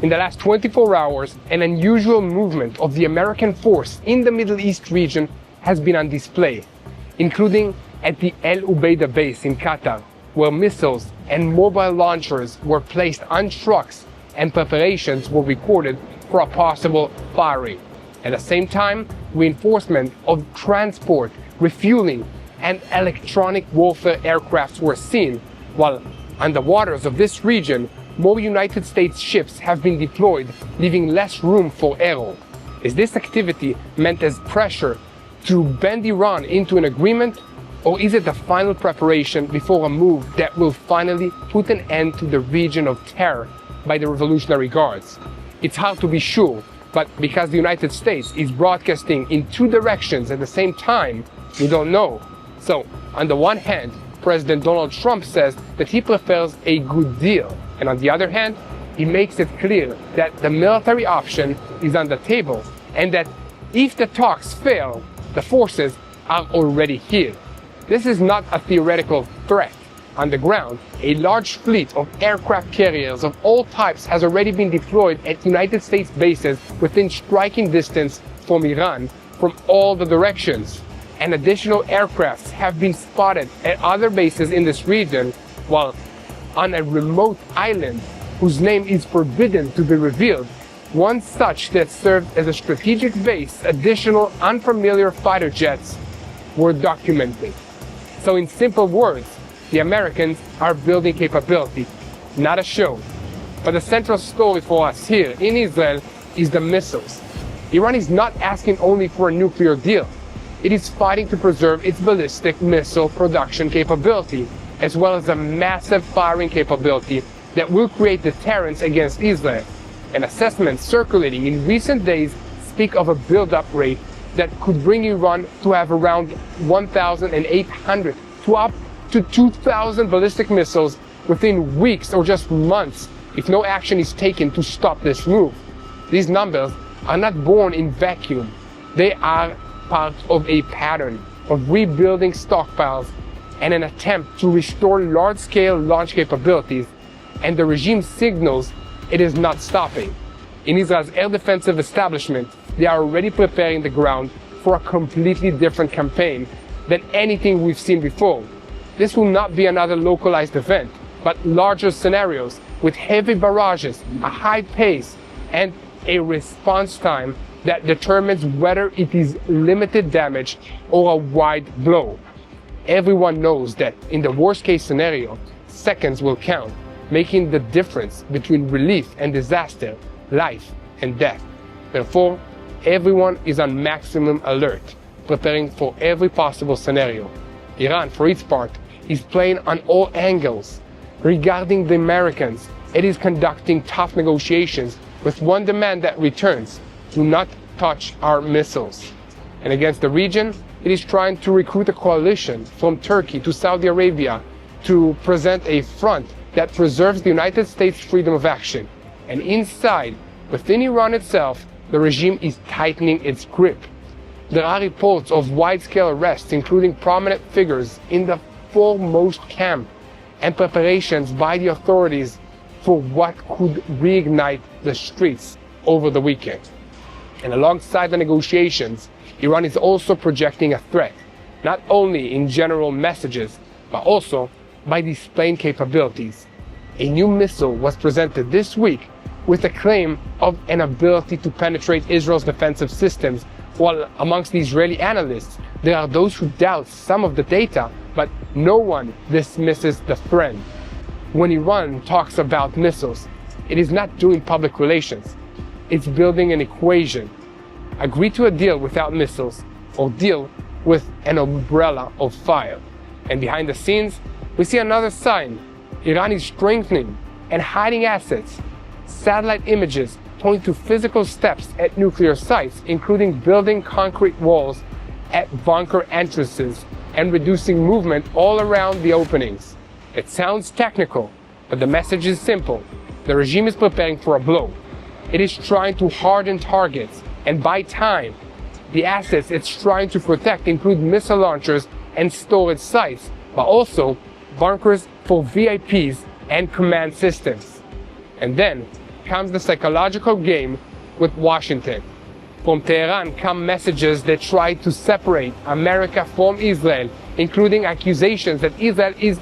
In the last 24 hours, an unusual movement of the American force in the Middle East region has been on display, including at the El Ubaida base in Qatar, where missiles and mobile launchers were placed on trucks and preparations were recorded for a possible firing. At the same time, reinforcement of transport, refueling, and electronic warfare aircrafts were seen, while on the waters of this region, more United States ships have been deployed, leaving less room for error. Is this activity meant as pressure to bend Iran into an agreement, or is it the final preparation before a move that will finally put an end to the region of terror by the Revolutionary Guards? It's hard to be sure, but because the United States is broadcasting in two directions at the same time, we don't know. So, on the one hand, President Donald Trump says that he prefers a good deal, and on the other hand, he makes it clear that the military option is on the table, and that if the talks fail, the forces are already here. This is not a theoretical threat. On the ground, a large fleet of aircraft carriers of all types has already been deployed at United States bases within striking distance from Iran from all the directions. And additional aircrafts have been spotted at other bases in this region, while on a remote island whose name is forbidden to be revealed, one such that served as a strategic base, additional unfamiliar fighter jets were documented. So in simple words, the Americans are building capability, not a show. But the central story for us here in Israel is the missiles. Iran is not asking only for a nuclear deal. It is fighting to preserve its ballistic missile production capability, as well as a massive firing capability that will create deterrence against Israel. And assessments circulating in recent days speak of a build-up rate that could bring Iran to have around 1,800 to up to 2,000 ballistic missiles within weeks or just months if no action is taken to stop this move. These numbers are not born in vacuum. They are part of a pattern of rebuilding stockpiles and an attempt to restore large-scale launch capabilities, and the regime signals it is not stopping. In Israel's air defensive establishment, they are already preparing the ground for a completely different campaign than anything we've seen before. This will not be another localized event, but larger scenarios with heavy barrages, a high pace, and a response time that determines whether it is limited damage or a wide blow. Everyone knows that in the worst case scenario, seconds will count, making the difference between relief and disaster, life and death. Therefore, everyone is on maximum alert, preparing for every possible scenario. Iran, for its part, is playing on all angles. Regarding the Americans, it is conducting tough negotiations with one demand that returns: do not touch our missiles. And against the region, it is trying to recruit a coalition from Turkey to Saudi Arabia to present a front that preserves the United States' freedom of action. And inside, within Iran itself, the regime is tightening its grip. There are reports of wide-scale arrests, including prominent figures in the foremost camp, and preparations by the authorities for what could reignite the streets over the weekend. And alongside the negotiations, Iran is also projecting a threat, not only in general messages, but also by displaying capabilities. A new missile was presented this week with a claim of an ability to penetrate Israel's defensive systems, while amongst the Israeli analysts, there are those who doubt some of the data, but no one dismisses the threat. When Iran talks about missiles, it is not doing public relations. It's building an equation. Agree to a deal without missiles, or deal with an umbrella of fire. And behind the scenes, we see another sign. Iran is strengthening and hiding assets. Satellite images point to physical steps at nuclear sites, including building concrete walls at bunker entrances and reducing movement all around the openings. It sounds technical, but the message is simple. The regime is preparing for a blow. It is trying to harden targets and buy time. The assets it's trying to protect include missile launchers and storage sites, but also bunkers for VIPs and command systems. And then, comes the psychological game with Washington. From Tehran come messages that try to separate America from Israel, including accusations that Israel is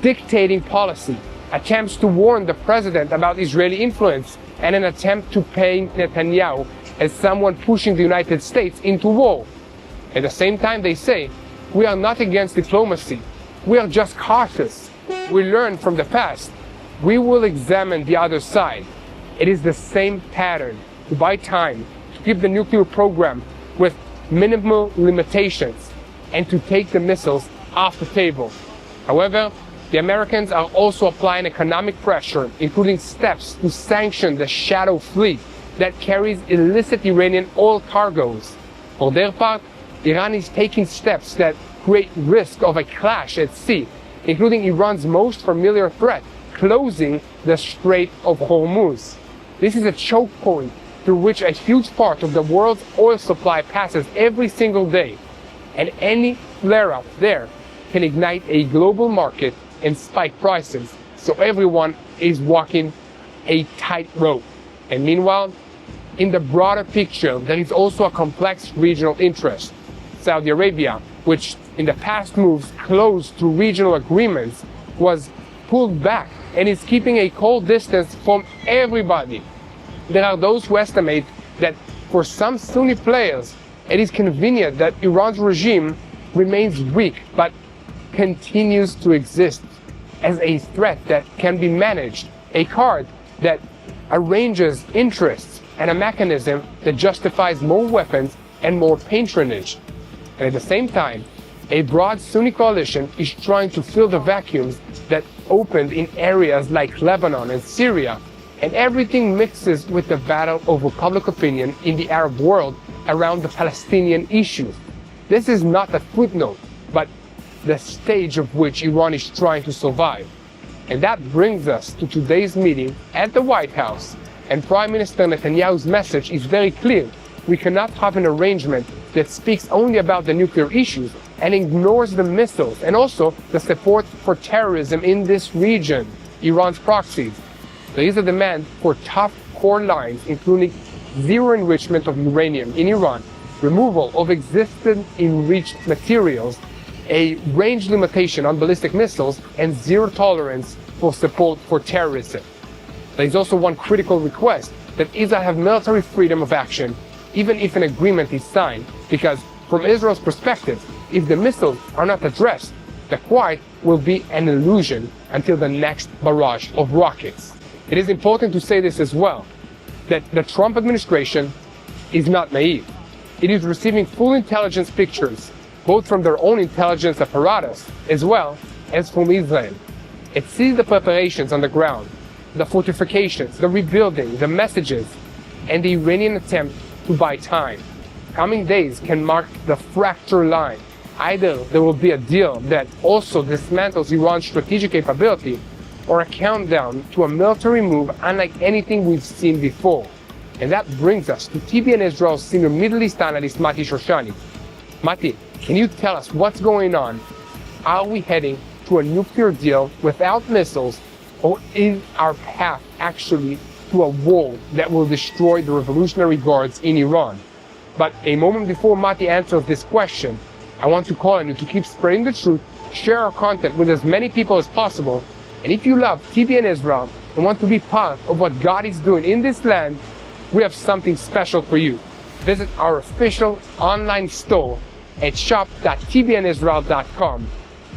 dictating policy, attempts to warn the president about Israeli influence, and an attempt to paint Netanyahu as someone pushing the United States into war. At the same time, they say, we are not against diplomacy. We are just cautious. We learn from the past. We will examine the other side. It is the same pattern to buy time, to keep the nuclear program with minimal limitations, and to take the missiles off the table. However, the Americans are also applying economic pressure, including steps to sanction the shadow fleet that carries illicit Iranian oil cargoes. For their part, Iran is taking steps that create risk of a clash at sea, including Iran's most familiar threat, closing the Strait of Hormuz. This is a choke point through which a huge part of the world's oil supply passes every single day, and any flare-up there can ignite a global market and spike prices, so everyone is walking a tightrope. And meanwhile, in the broader picture, there is also a complex regional interest. Saudi Arabia, which in the past moves close to regional agreements, was pulled back and is keeping a cold distance from everybody. There are those who estimate that for some Sunni players, it is convenient that Iran's regime remains weak but continues to exist as a threat that can be managed, a card that arranges interests, and a mechanism that justifies more weapons and more patronage. And at the same time, a broad Sunni coalition is trying to fill the vacuums that opened in areas like Lebanon and Syria, and everything mixes with the battle over public opinion in the Arab world around the Palestinian issue. This is not a footnote, but the stage of which Iran is trying to survive. And that brings us to today's meeting at the White House. And Prime Minister Netanyahu's message is very clear. We cannot have an arrangement that speaks only about the nuclear issues and ignores the missiles and also the support for terrorism in this region, Iran's proxies. There is a demand for tough core lines, including zero enrichment of uranium in Iran, removal of existing enriched materials, a range limitation on ballistic missiles, and zero tolerance for support for terrorism. There is also one critical request, that Israel have military freedom of action, even if an agreement is signed, because from Israel's perspective, if the missiles are not addressed, the quiet will be an illusion until the next barrage of rockets. It is important to say this as well, that the Trump administration is not naive. It is receiving full intelligence pictures, both from their own intelligence apparatus as well as from Israel. It sees the preparations on the ground, the fortifications, the rebuilding, the messages, and the Iranian attempt to buy time. Coming days can mark the fracture line. Either there will be a deal that also dismantles Iran's strategic capability, or a countdown to a military move unlike anything we've seen before. And that brings us to TBN Israel's senior Middle East analyst, Mati Shoshani. Mati, can you tell us what's going on? Are we heading to a nuclear deal without missiles, or is our path actually to a war that will destroy the Revolutionary Guards in Iran? But a moment before Mati answers this question, I want to call on you to keep spreading the truth, share our content with as many people as possible, and if you love TBN Israel and want to be part of what God is doing in this land, we have something special for you. Visit our official online store at shop.tbnisrael.com.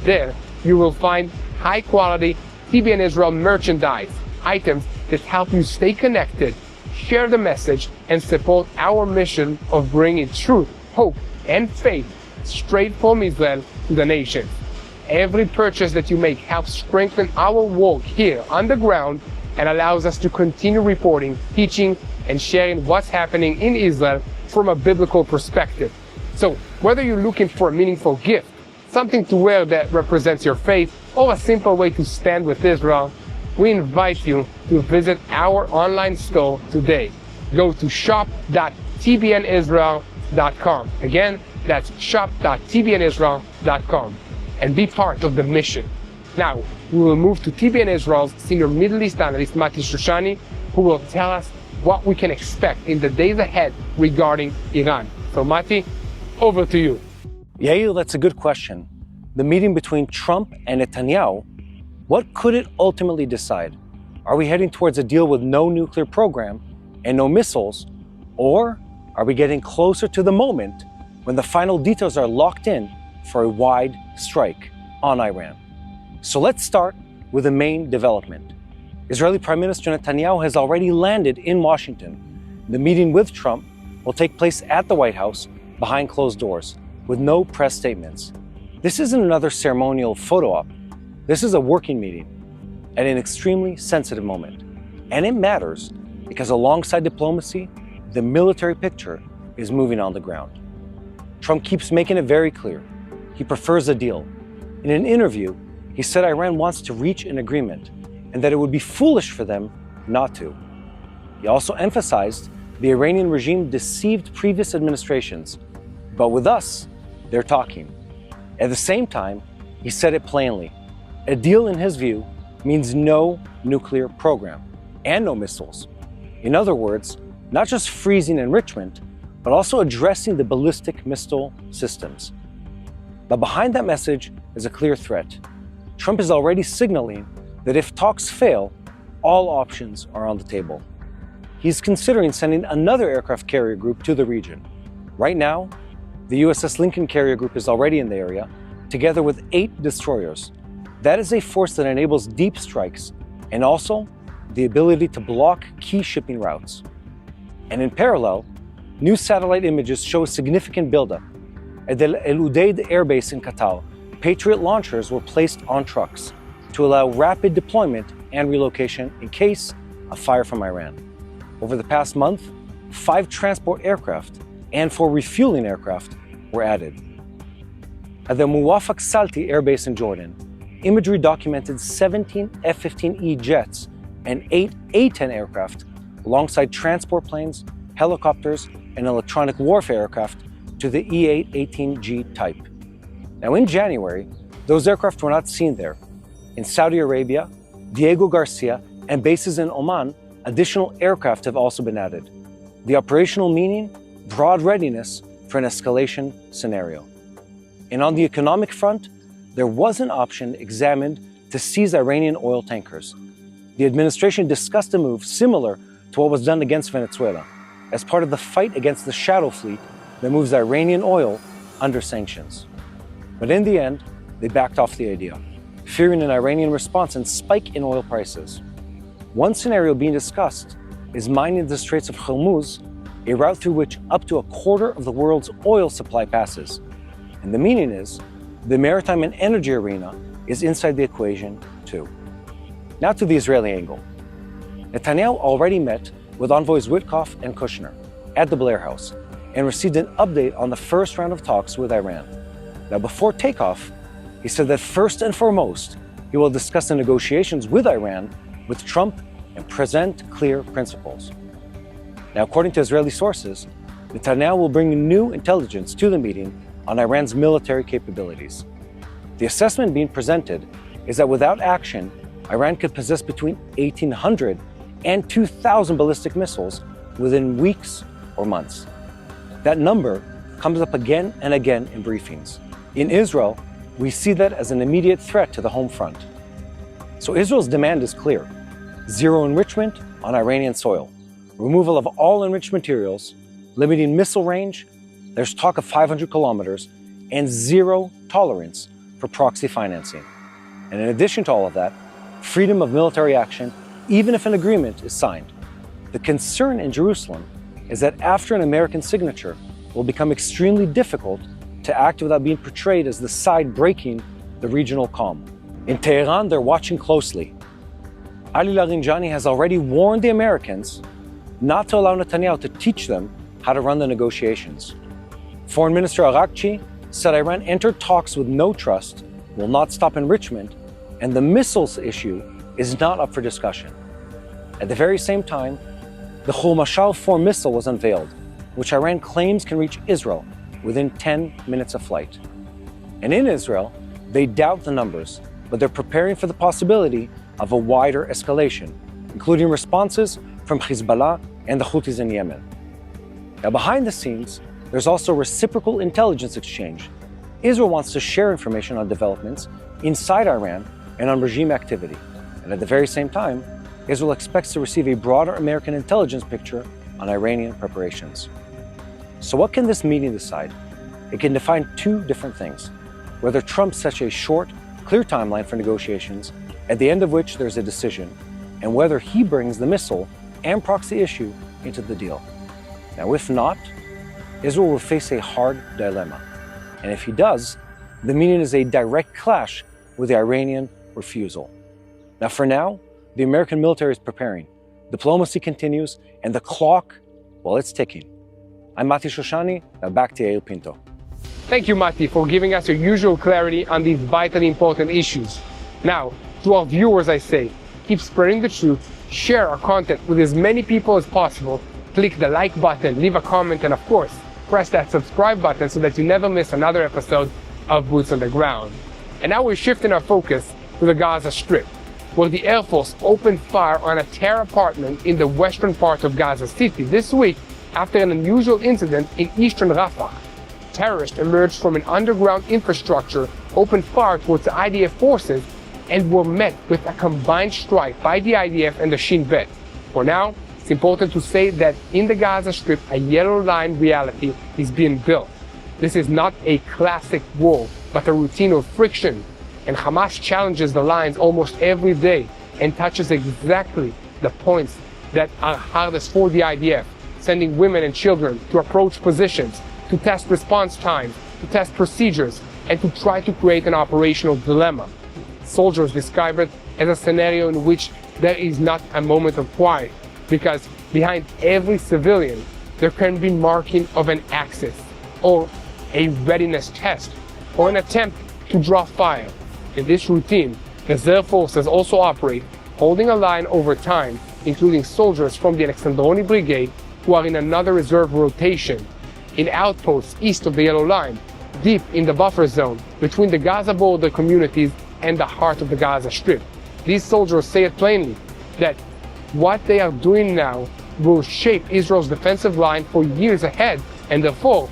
There, you will find high-quality TBN Israel merchandise, items that help you stay connected, share the message, and support our mission of bringing truth, hope, and faith straight from Israel to the nations. Every purchase that you make helps strengthen our work here on the ground and allows us to continue reporting, teaching, and sharing what's happening in Israel from a biblical perspective. So, whether you're looking for a meaningful gift, something to wear that represents your faith, or a simple way to stand with Israel, we invite you to visit our online store today. Go to shop.tbnisrael.com. Again, that's shop.tbnisrael.com. and be part of the mission. Now, we will move to TBN Israel's senior Middle East analyst, Mati Shoshani, who will tell us what we can expect in the days ahead regarding Iran. So Mati, over to you. Yair, that's a good question. The meeting between Trump and Netanyahu, what could it ultimately decide? Are we heading towards a deal with no nuclear program and no missiles? Or are we getting closer to the moment when the final details are locked in for a wide strike on Iran? So let's start with the main development. Israeli Prime Minister Netanyahu has already landed in Washington. The meeting with Trump will take place at the White House behind closed doors with no press statements. This isn't another ceremonial photo op. This is a working meeting at an extremely sensitive moment. And it matters because alongside diplomacy, the military picture is moving on the ground. Trump keeps making it very clear. He prefers a deal. In an interview, he said Iran wants to reach an agreement and that it would be foolish for them not to. He also emphasized the Iranian regime deceived previous administrations, but with us, they're talking. At the same time, he said it plainly. A deal, in his view, means no nuclear program and no missiles. In other words, not just freezing enrichment, but also addressing the ballistic missile systems. But behind that message is a clear threat. Trump is already signaling that if talks fail, all options are on the table. He's considering sending another aircraft carrier group to the region. Right now, the USS Lincoln carrier group is already in the area, together with 8 destroyers. That is a force that enables deep strikes and also the ability to block key shipping routes. And in parallel, new satellite images show a significant buildup. At the El Udeid Air Base in Qatar, Patriot launchers were placed on trucks to allow rapid deployment and relocation in case of fire from Iran. Over the past month, 5 transport aircraft and 4 refueling aircraft were added. At the Muwafaq Salti Air Base in Jordan, imagery documented 17 F-15E jets and 8 A-10 aircraft alongside transport planes, helicopters, and electronic warfare aircraft to the E-818G type. Now in January, those aircraft were not seen there. In Saudi Arabia, Diego Garcia, and bases in Oman, additional aircraft have also been added. The operational meaning, broad readiness for an escalation scenario. And on the economic front, there was an option examined to seize Iranian oil tankers. The administration discussed a move similar to what was done against Venezuela, as part of the fight against the shadow fleet that moves Iranian oil under sanctions. But in the end, they backed off the idea, fearing an Iranian response and spike in oil prices. One scenario being discussed is mining the Straits of Hormuz, a route through which up to a quarter of the world's oil supply passes. And the meaning is, the maritime and energy arena is inside the equation too. Now to the Israeli angle. Netanyahu already met with envoys Witkoff and Kushner at the Blair House and received an update on the first round of talks with Iran. Now before takeoff, he said that first and foremost, he will discuss the negotiations with Iran with Trump and present clear principles. Now according to Israeli sources, Netanyahu will bring new intelligence to the meeting on Iran's military capabilities. The assessment being presented is that without action, Iran could possess between 1,800 and 2,000 ballistic missiles within weeks or months. That number comes up again and again in briefings. In Israel, we see that as an immediate threat to the home front. So Israel's demand is clear: zero enrichment on Iranian soil, removal of all enriched materials, limiting missile range, there's talk of 500 kilometers, and zero tolerance for proxy financing. And in addition to all of that, freedom of military action, even if an agreement is signed. The concern in Jerusalem is that after an American signature, it will become extremely difficult to act without being portrayed as the side breaking the regional calm. In Tehran, they're watching closely. Ali Larinjani has already warned the Americans not to allow Netanyahu to teach them how to run the negotiations. Foreign Minister Arakchi said Iran entered talks with no trust, will not stop enrichment, and the missiles issue is not up for discussion. At the very same time, the Khul-Mashal 4 missile was unveiled, which Iran claims can reach Israel within 10 minutes of flight. And in Israel, they doubt the numbers, but they're preparing for the possibility of a wider escalation, including responses from Hezbollah and the Houthis in Yemen. Now, behind the scenes, there's also reciprocal intelligence exchange. Israel wants to share information on developments inside Iran and on regime activity. And at the very same time, Israel expects to receive a broader American intelligence picture on Iranian preparations. So what can this meeting decide? It can define two different things: whether Trump sets a short, clear timeline for negotiations, at the end of which there's a decision, and whether he brings the missile and proxy issue into the deal. Now, if not, Israel will face a hard dilemma. And if he does, the meeting is a direct clash with the Iranian refusal. Now, for now, the American military is preparing. Diplomacy continues, and the clock, well, it's ticking. I'm Mati Shoshani, now back to Yael Pinto. Thank you, Mati, for giving us your usual clarity on these vitally important issues. Now, to our viewers, I say, keep spreading the truth, share our content with as many people as possible, click the like button, leave a comment, and of course, press that subscribe button so that you never miss another episode of Boots on the Ground. And now we're shifting our focus to the Gaza Strip, where the Air Force opened fire on a terror apartment in the western part of Gaza City this week after an unusual incident in eastern Rafah. Terrorists emerged from an underground infrastructure, opened fire towards the IDF forces, and were met with a combined strike by the IDF and the Shin Bet. For now, it's important to say that in the Gaza Strip, a yellow line reality is being built. This is not a classic war, but a routine of friction, and Hamas challenges the lines almost every day and touches exactly the points that are hardest for the IDF, sending women and children to approach positions, to test response times, to test procedures, and to try to create an operational dilemma. Soldiers describe it as a scenario in which there is not a moment of quiet, because behind every civilian there can be marking of an axis, or a readiness test, or an attempt to draw fire. In this routine, reserve forces also operate, holding a line over time, including soldiers from the Alexandroni Brigade who are in another reserve rotation, in outposts east of the Yellow Line, deep in the buffer zone between the Gaza border communities and the heart of the Gaza Strip. These soldiers say it plainly, that what they are doing now will shape Israel's defensive line for years ahead, and therefore,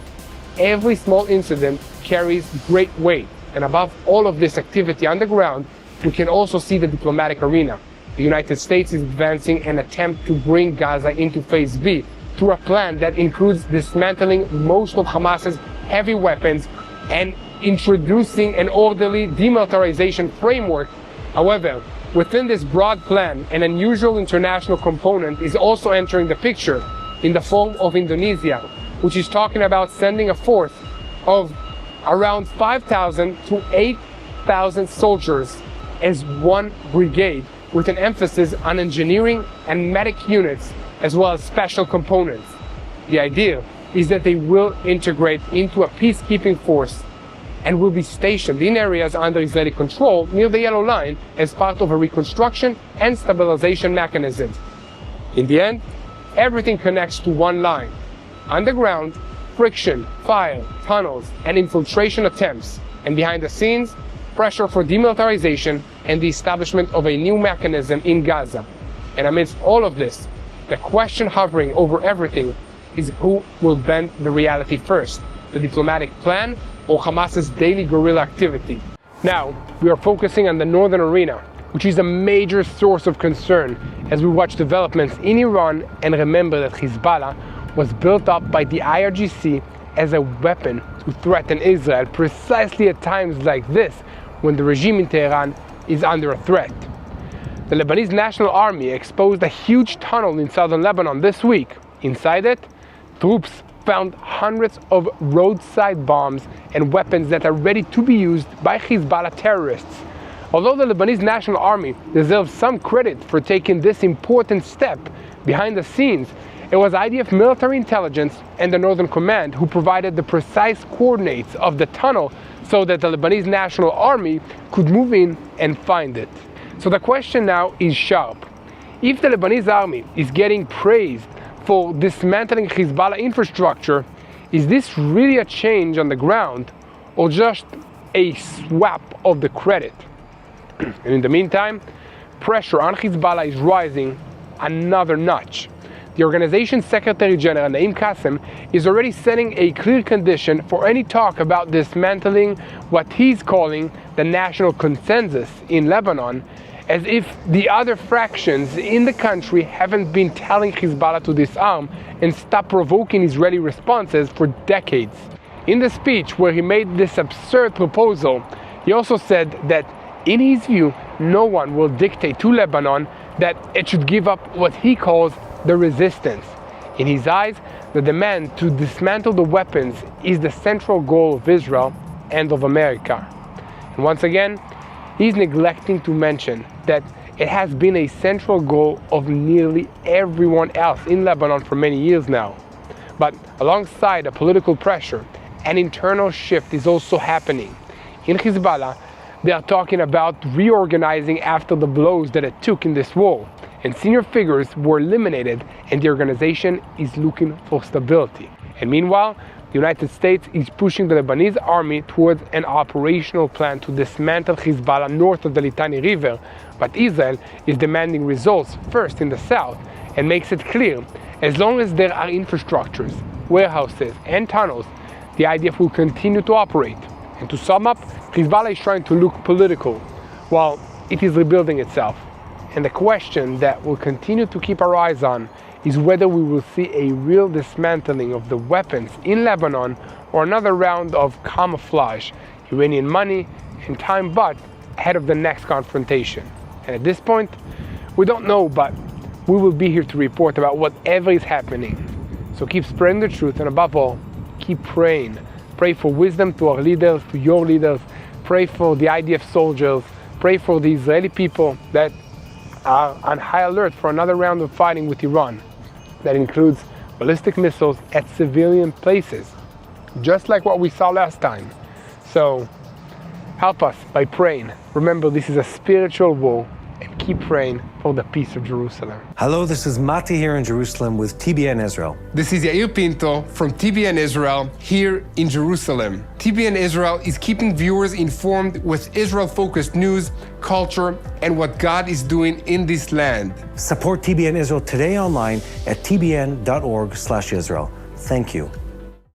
every small incident carries great weight. And above all of this activity on the ground, we can also see the diplomatic arena. The United States is advancing an attempt to bring Gaza into Phase B through a plan that includes dismantling most of Hamas's heavy weapons and introducing an orderly demilitarization framework. However, within this broad plan, an unusual international component is also entering the picture in the form of Indonesia, which is talking about sending a force of around 5,000 to 8,000 soldiers as one brigade, with an emphasis on engineering and medic units, as well as special components. The idea is that they will integrate into a peacekeeping force and will be stationed in areas under Israeli control near the Yellow Line as part of a reconstruction and stabilization mechanism. In the end, everything connects to one line: underground, friction, fire, tunnels, and infiltration attempts, and behind the scenes, pressure for demilitarization and the establishment of a new mechanism in Gaza. And amidst all of this, the question hovering over everything is who will bend the reality first, the diplomatic plan or Hamas's daily guerrilla activity. Now, we are focusing on the northern arena, which is a major source of concern as we watch developments in Iran and remember that Hezbollah was built up by the IRGC as a weapon to threaten Israel precisely at times like this, when the regime in Tehran is under a threat. The Lebanese National Army exposed a huge tunnel in southern Lebanon this week. Inside it, troops found hundreds of roadside bombs and weapons that are ready to be used by Hezbollah terrorists. Although the Lebanese National Army deserves some credit for taking this important step, behind the scenes, it was IDF military intelligence and the Northern Command who provided the precise coordinates of the tunnel so that the Lebanese National Army could move in and find it. So the question now is sharp. If the Lebanese army is getting praised for dismantling Hezbollah infrastructure, is this really a change on the ground or just a swap of the credit? And in the meantime, pressure on Hezbollah is rising another notch. The organization's Secretary General, Naim Qassem, is already setting a clear condition for any talk about dismantling what he's calling the national consensus in Lebanon, as if the other fractions in the country haven't been telling Hezbollah to disarm and stop provoking Israeli responses for decades. In the speech where he made this absurd proposal, he also said that, in his view, no one will dictate to Lebanon that it should give up what he calls the resistance. In his eyes, the demand to dismantle the weapons is the central goal of Israel and of America. And once again, he's neglecting to mention that it has been a central goal of nearly everyone else in Lebanon for many years now. But alongside the political pressure, an internal shift is also happening. In Hezbollah, they are talking about reorganizing after the blows that it took in this war, and senior figures were eliminated, and the organization is looking for stability. And meanwhile, the United States is pushing the Lebanese army towards an operational plan to dismantle Hezbollah north of the Litani River, but Israel is demanding results first in the south and makes it clear, as long as there are infrastructures, warehouses, and tunnels, the IDF will continue to operate. And to sum up, Hezbollah is trying to look political, while it is rebuilding itself. And the question that we'll continue to keep our eyes on is whether we will see a real dismantling of the weapons in Lebanon or another round of camouflage, Iranian money, and time bought ahead of the next confrontation. And at this point, we don't know, but we will be here to report about whatever is happening. So keep spreading the truth, and above all, keep praying. Pray for wisdom to our leaders, to your leaders. Pray for the IDF soldiers. Pray for the Israeli people that are on high alert for another round of fighting with Iran. That includes ballistic missiles at civilian places, just like what we saw last time. So help us by praying. Remember, this is a spiritual war, and keep praying for the peace of Jerusalem. Hello, this is Mati here in Jerusalem with TBN Israel. This is Yair Pinto from TBN Israel here in Jerusalem. TBN Israel is keeping viewers informed with Israel-focused news, culture, and what God is doing in this land. Support TBN Israel today online at tbn.org/Israel. Thank you.